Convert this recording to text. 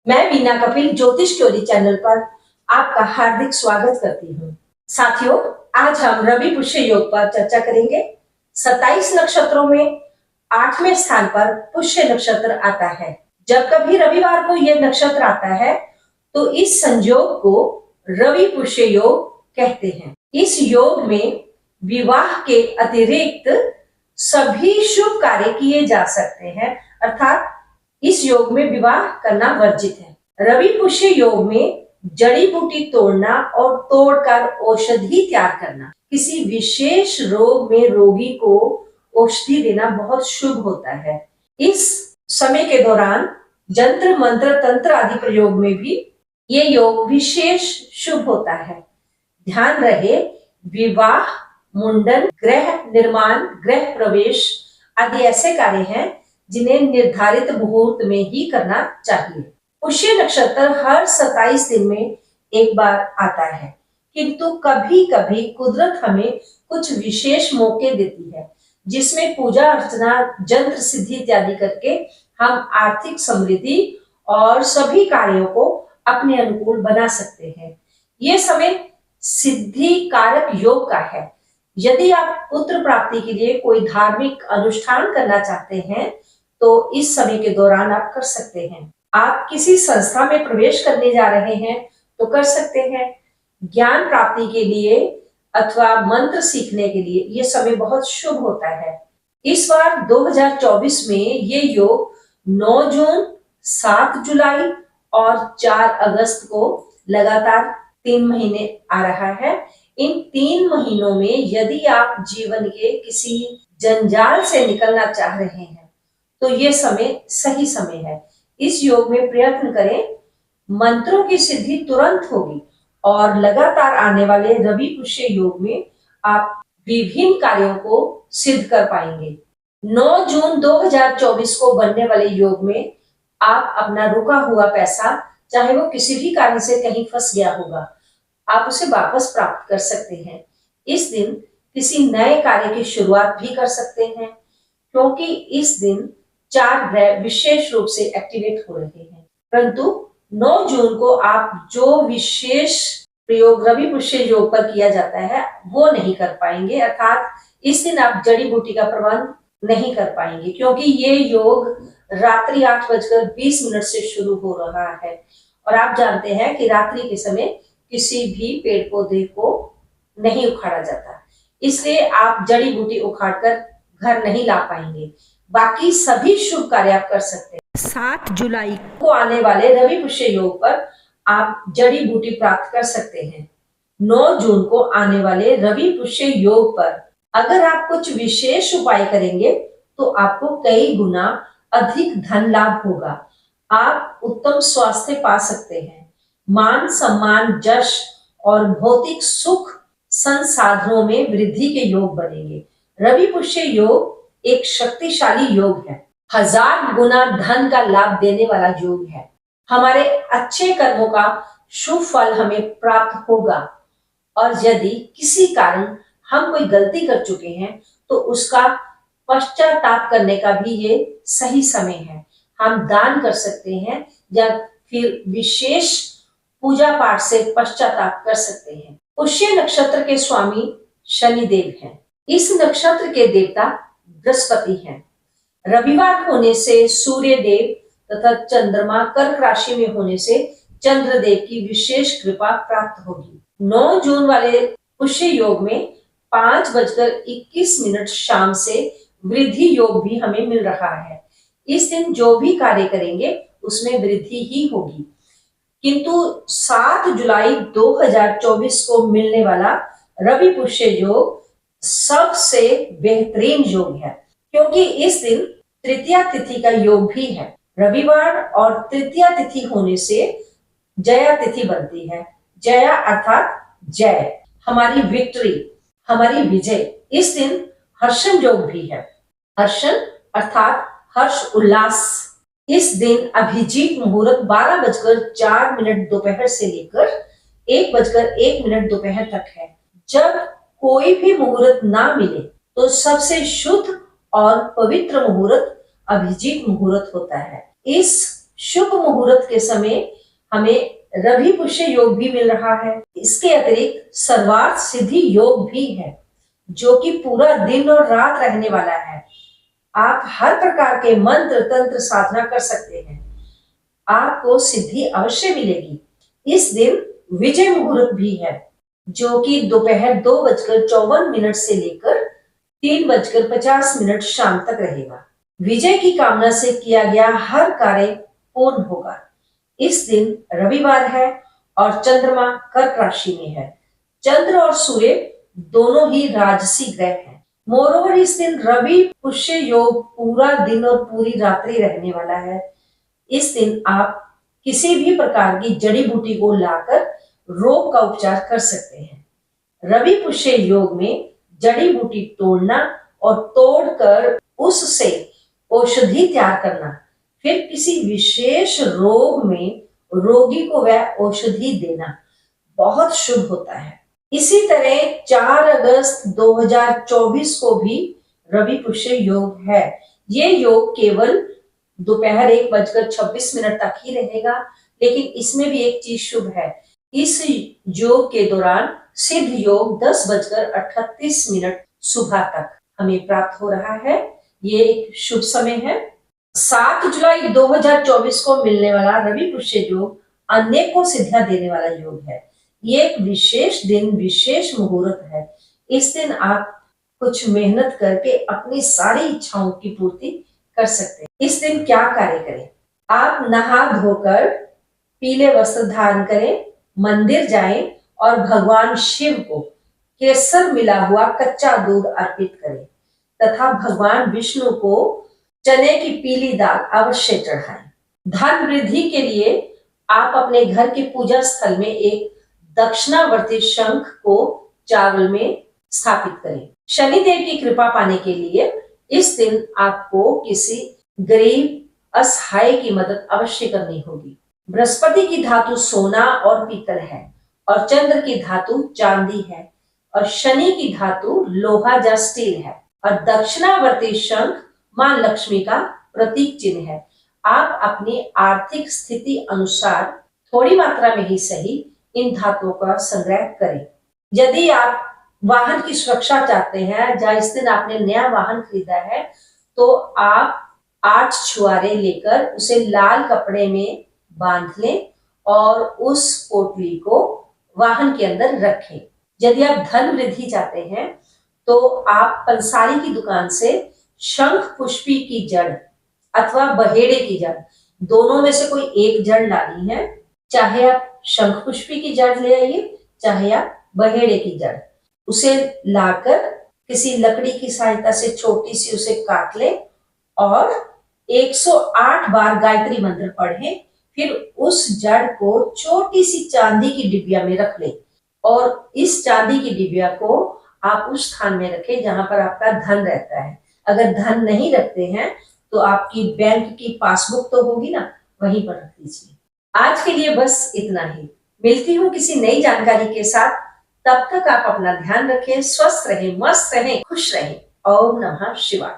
मैं वीना कपिल ज्योतिष query channel पर आपका हार्दिक स्वागत करती हूँ। साथियों, आज हम रवि पुष्य योग पर चर्चा करेंगे। 27 नक्षत्रों में 8वें स्थान पर पुष्य नक्षत्र आता है। जब कभी रविवार को यह नक्षत्र आता है तो इस संयोग को रवि पुष्य योग कहते हैं। इस योग में विवाह के अतिरिक्त सभी शुभ कार्य किए जा सकते हैं, अर्थात इस योग में विवाह करना वर्जित है। रवि पुष्य योग में जड़ी बूटी तोड़ना और तोड़कर औषधि तैयार करना, किसी विशेष रोग में रोगी को औषधि देना बहुत शुभ होता है। इस समय के दौरान जंत्र मंत्र तंत्र आदि प्रयोग में भी ये योग विशेष शुभ होता है। ध्यान रहे, विवाह, मुंडन, गृह निर्माण, गृह प्रवेश आदि ऐसे कार्य हैं जिन्हें निर्धारित मुहूर्त में ही करना चाहिए। पुष्य नक्षत्र हर 27 दिन में एक बार आता है, किंतु कभी कभी कुदरत हमें कुछ विशेष मौके देती है जिसमें पूजा अर्चना, जंत्र सिद्धि इत्यादि करके हम आर्थिक समृद्धि और सभी कार्यों को अपने अनुकूल बना सकते हैं। ये समय सिद्धि कारक योग का है। यदि आप पुत्र प्राप्ति के लिए कोई धार्मिक अनुष्ठान करना चाहते हैं तो इस समय के दौरान आप कर सकते हैं। आप किसी संस्था में प्रवेश करने जा रहे हैं तो कर सकते हैं। ज्ञान प्राप्ति के लिए अथवा मंत्र सीखने के लिए ये समय बहुत शुभ होता है। इस बार 2024 में ये योग 9 जून, 7 जुलाई और 4 अगस्त को लगातार 3 महीने आ रहा है। इन 3 महीनों में यदि आप जीवन के किसी जंजाल से निकलना चाह रहे हैं तो ये समय सही समय है। इस योग में प्रयत्न करें, मंत्रों की सिद्धि तुरंत होगी और लगातार आने वाले रवि पुष्य योग में आप विभिन्न कार्यों को सिद्ध कर पाएंगे। 9 जून 2024 को बनने वाले योग में आप अपना रुका हुआ पैसा, चाहे वो किसी भी कारण से कहीं फंस गया होगा, आप उसे वापस प्राप्त कर सकते हैं। इस दिन किसी नए कार्य की शुरुआत भी कर सकते हैं, क्योंकि इस दिन 4 ग्रह विशेष रूप से एक्टिवेट हो रहे हैं। परंतु 9 जून को आप जो विशेष प्रयोग रवि पुष्य योग पर किया जाता है वो नहीं कर पाएंगे, अर्थात इस दिन आप जड़ी बूटी का प्रबंध नहीं कर पाएंगे, क्योंकि ये योग रात्रि 8:20 से शुरू हो रहा है और आप जानते हैं कि रात्रि के समय किसी भी पेड़ पौधे को नहीं उखाड़ा जाता, इसलिए आप जड़ी बूटी उखाड़कर घर नहीं ला पाएंगे। बाकी सभी शुभ कार्य आप कर सकते हैं। 7 जुलाई को आने वाले रवि पुष्य योग पर आप जड़ी बूटी प्राप्त कर सकते हैं। 9 जून को आने वाले रवि पुष्य योग पर अगर आप कुछ विशेष उपाय करेंगे तो आपको कई गुना अधिक धन लाभ होगा। आप उत्तम स्वास्थ्य पा सकते हैं। मान सम्मान, जश और भौतिक सुख संसाधनों में वृद्धि के योग बनेंगे। रवि पुष्य योग एक शक्तिशाली योग है, 1000 गुना धन का लाभ देने वाला योग है। हमारे अच्छे कर्मों का शुभ फल हमें प्राप्त होगा और यदि किसी कारण हम कोई गलती कर चुके हैं तो उसका पश्चाताप करने का भी ये सही समय है। हम दान कर सकते हैं या फिर विशेष पूजा पाठ से पश्चाताप कर सकते हैं। पुष्य नक्षत्र के स्वामी शनिदेव हैं। इस नक्षत्र के देवता बृहस्पति हैं। रविवार होने से सूर्य देव तथा चंद्रमा कर्क राशि में होने से चंद्रदेव की विशेष कृपा प्राप्त होगी। 9 जून वाले पुष्य योग में 5:21 शाम से वृद्धि योग भी हमें मिल रहा है। इस दिन जो भी कार्य करेंगे उसमें वृद्धि ही होगी। किंतु 7 जुलाई 2024 को मिलने वाला रवि पुष्य योग सबसे बेहतरीन योग है, क्योंकि इस दिन तृतीया तिथि का योग भी है। रविवार और तृतीया तिथि होने से जया तिथि बनती है। जया अर्थात जय, हमारी विक्ट्री, हमारी विजय। इस दिन हर्षण योग भी है। हर्षण अर्थात हर्ष उल्लास। इस दिन अभिजीत मुहूर्त 12:04 दोपहर से लेकर 1:01 दोपहर तक है। जब कोई भी मुहूर्त ना मिले तो सबसे शुद्ध और पवित्र मुहूर्त अभिजीत मुहूर्त होता है। इस शुभ मुहूर्त के समय हमें रवि पुष्य योग भी मिल रहा है। इसके अतिरिक्त सर्वार्थ सिद्धि योग भी है, जो कि पूरा दिन और रात रहने वाला है। आप हर प्रकार के मंत्र तंत्र साधना कर सकते हैं, आपको सिद्धि अवश्य मिलेगी। इस दिन विजय मुहूर्त भी है, जो कि दोपहर 2:54 से लेकर 3:50 शाम तक रहेगा। विजय की कामना से किया गया हर कार्य पूर्ण होगा। इस दिन रविवार है और चंद्रमा कर्क राशि में है। चंद्र और सूर्य दोनों ही राजसी ग्रह हैं। मोरोवर इस दिन रवि पुष्य योग पूरा दिन और पूरी रात्रि रहने वाला है। इस दिन आप किसी भी प्रकार की जड़ी बूटी को लाकर रोग का उपचार कर सकते हैं। रवि पुष्य योग में जड़ी बूटी तोड़ना और तोड़कर उससे औषधि तैयार करना, फिर किसी विशेष रोग में रोगी को वह औषधि देना बहुत शुभ होता है। इसी तरह 4 अगस्त 2024 को भी रवि पुष्य योग है। ये योग केवल दोपहर 1:26 तक ही रहेगा, लेकिन इसमें भी एक चीज शुभ है। इस योग के दौरान सिद्ध योग 10:38 सुबह तक हमें प्राप्त हो रहा है। ये एक शुभ समय है। 7 जुलाई 2024 को मिलने वाला रवि पुष्य योग अनेकों सिद्धियां देने वाला योग है। ये एक विशेष दिन, विशेष मुहूर्त है। इस दिन आप कुछ मेहनत करके अपनी सारी इच्छाओं की पूर्ति कर सकते हैं। इस दिन क्या कार्य करें? आप नहा धोकर पीले वस्त्र धारण करें, मंदिर जाएं और भगवान शिव को केसर मिला हुआ कच्चा दूध अर्पित करें तथा भगवान विष्णु को चने की पीली दाल अवश्य चढ़ाएं। धन वृद्धि के लिए आप अपने घर के पूजा स्थल में एक दक्षिणावर्ती शंख को चावल में स्थापित करें। शनिदेव की कृपा पाने के लिए इस दिन आपको किसी गरीब असहाय की मदद अवश्य करनी होगी। बृहस्पति की धातु सोना और पीतल है और चंद्र की धातु चांदी है और शनि की धातु लोहा या स्टील है और दक्षिणावर्ती शंख मां लक्ष्मी का प्रतीक चिन्ह है। आप अपनी आर्थिक स्थिति अनुसार थोड़ी मात्रा में ही सही इन धातुओं का संग्रह करें। यदि आप वाहन की सुरक्षा चाहते हैं या इस दिन आपने नया वाहन खरीदा है, तो आप 8 छुआरे लेकर उसे लाल कपड़े में बांध लें और उस पोटली को वाहन के अंदर रखें। यदि आप धन वृद्धि चाहते हैं, तो आप पंसारी की दुकान से शंख पुष्पी की जड़ अथवा बहेड़े की जड़, दोनों में से कोई एक जड़ लानी है। चाहे आप शंख पुष्पी की जड़ ले आइए, चाहे आप बहेड़े की जड़, उसे लाकर किसी लकड़ी की सहायता से छोटी सी उसे काट ले और 108 बार गायत्री मंत्र पढ़ें। फिर उस जड़ को छोटी सी चांदी की डिबिया में रख ले और इस चांदी की डिबिया को आप उस स्थान में रखें जहां पर आपका धन रहता है। अगर धन नहीं रखते हैं तो आपकी बैंक की पासबुक तो होगी ना, वहीं पर रख लीजिए। आज के लिए बस इतना ही। मिलती हूँ किसी नई जानकारी के साथ। तब तक आप अपना ध्यान रखें, स्वस्थ रहें, मस्त रहें, खुश रहें। ओम नमः शिवाय।